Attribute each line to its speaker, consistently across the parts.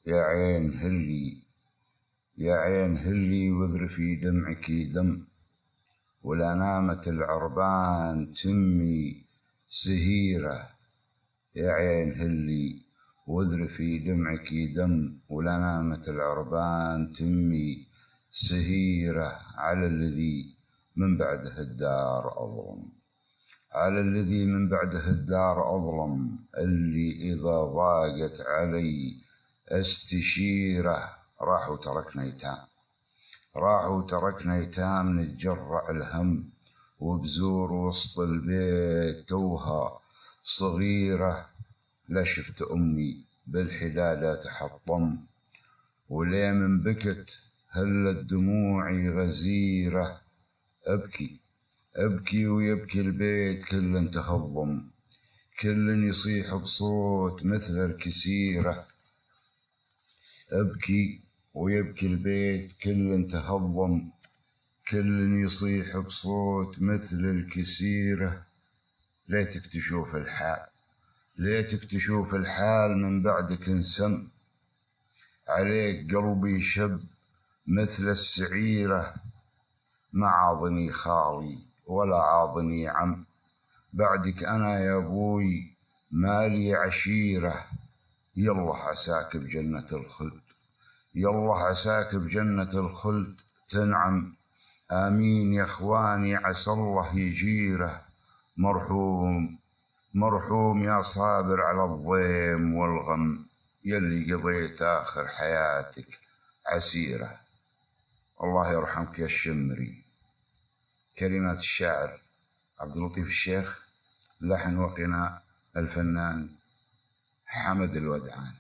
Speaker 1: يا عين هلي يا عين هلي واذرفي دمعك دم، ولا نامت العربان تمي سهيرة. يا عين هلي واذرفي دمعك دم، ولا نامت العربان تمي سهيرة. على الذي من بعده الدار أظلم، على الذي من بعده الدار أظلم، اللي إذا ضاقت علي استشيره. راحوا تركنا يتام، راحوا تركنا يتام نتجرع الهم، وبزور وسط البيت توها صغيرة. لا شفت أمي بالحلالة تحطم، وليه من بكت هلت دموعي غزيرة. أبكي أبكي ويبكي البيت كل تهضم، كل يصيح بصوت مثل الكسيرة. أبكي ويبكي البيت كل تهضم، كل يصيح بصوت مثل الكسيرة. ليتك تشوف الحال، ليتك تشوف الحال من بعدك انسم، عليك قلبي شب مثل السعيرة. ما عاضني خالي ولا عاضني عم، بعدك أنا يا أبوي مالي عشيرة. يلا عساك بجنة الخلد، يلا عساك بجنة الخلد تنعم. آمين يا إخواني عسى الله يجيره. مرحوم مرحوم يا صابر على الضيم والغم، يلي قضيت آخر حياتك عسيرة. الله يرحمك يا الشمري. كلمات الشاعر عبد اللطيف الشيخ، لحن وغناء الفنان حمد الودعان.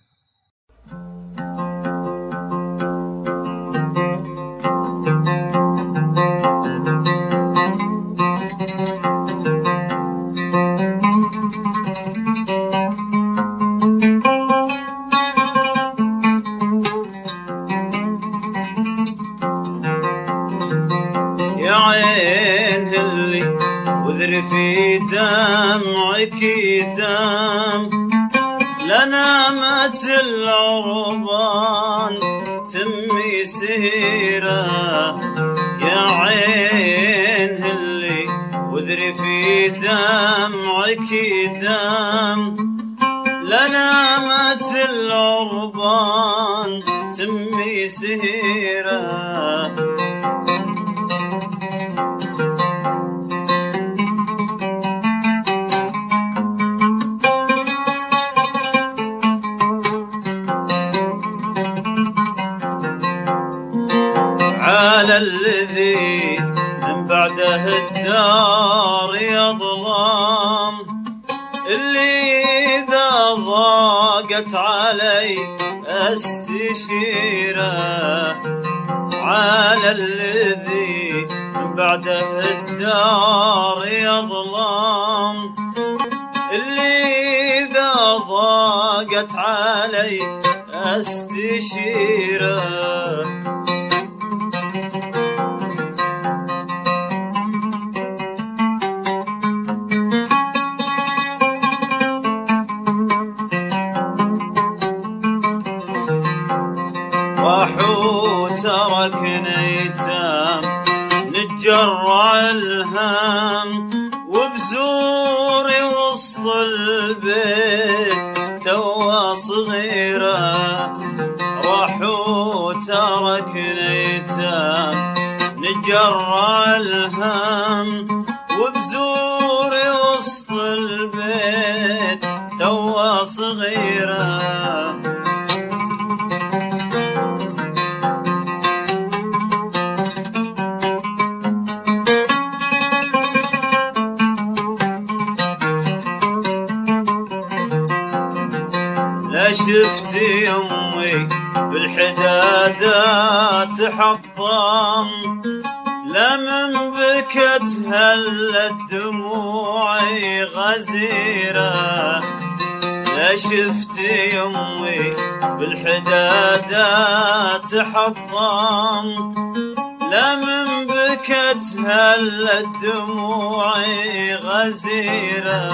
Speaker 2: يا عين هلي واذرفي دمعك دم، لنامت العربان تمي سهيرة. يا عين هلي واذرفي دمعك دم، لنامت العربان تمي سهيرة. على الذي من بعده الدار يظلم، اللي إذا ضاقت علي استشيره. على الذي من بعده الدار يظلم، اللي إذا ضاقت علي استشيره. راحوا تركنا يتام نتجرع الهم، وبزوري وسط البيت توا صغيرة. راحوا تركنا يتام نتجرع الهم، وبزوري وسط البيت توا صغيرة. لا شفت يمي بالحدادة تحطم، لا من بكت هلت دموعي غزيرة. لا شفت يمي بالحدادة تحطم، لا من بكت هلت دموعي غزيرة.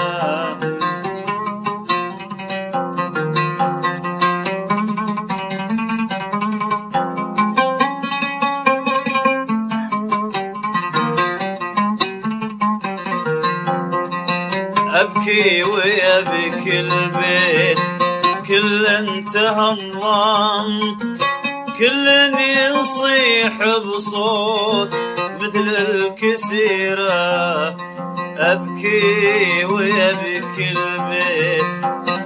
Speaker 2: أبكي ويبكي البيت كل انتهى الظلام، كل يصيح بصوت مثل الكسيرة. أبكي ويبكي البيت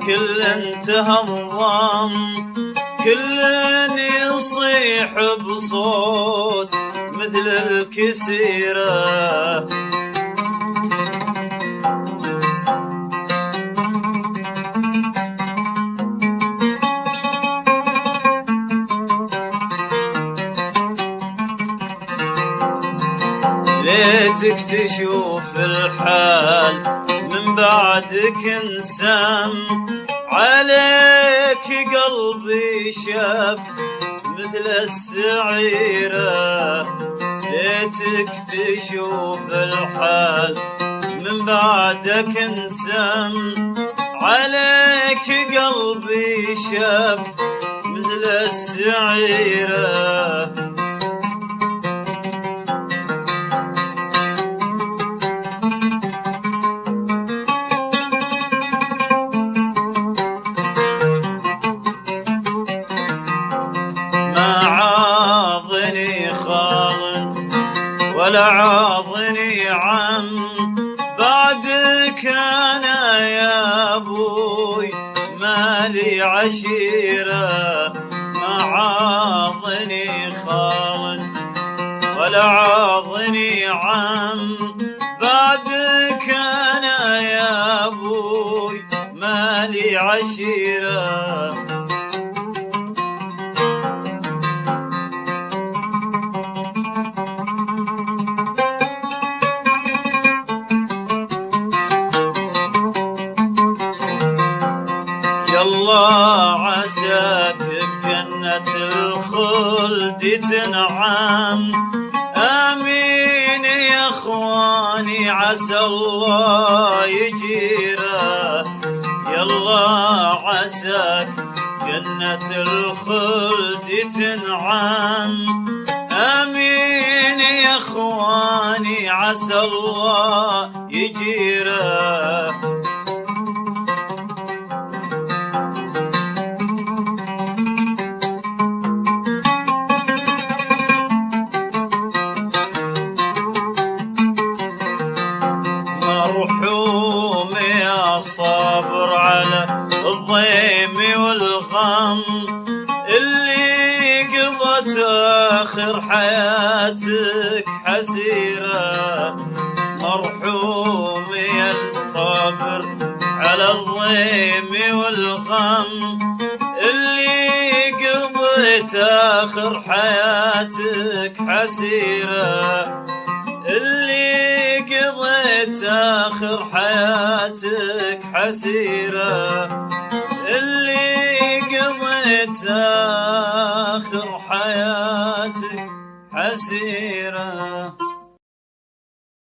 Speaker 2: كل انتهى الظلام، كل يصيح بصوت مثل الكسيرة. ليتك تشوف الحال من بعدك انسام، عليك قلبي شاب مثل السعيرة. ليتك تشوف الحال من بعدك انسام، عليك قلبي شاب مثل السعيرة. ولا عاضني عم بعدك أنا يا أبوي مالي عشيرة. ما عاضني خال ولا عاضني عم بعدك أنا يا أبوي مالي عشيرة. يلا عساك بجنة الخلد تنعم، آمين يا اخواني عسى الله يجيره. يلا عساك جنة الخلد تنعم، آمين يا اخواني عسى الله يجيره. مرحوم يا صابر على الضيم والغم، اللي قضت آخر حياتك حسيرة. مرحوم يا صابر على الضيم والغم، اللي قضيت آخر حياتك حسيرة. اللي قضيت آخر حياتك حسيرة. اللي قضيت آخر حياتك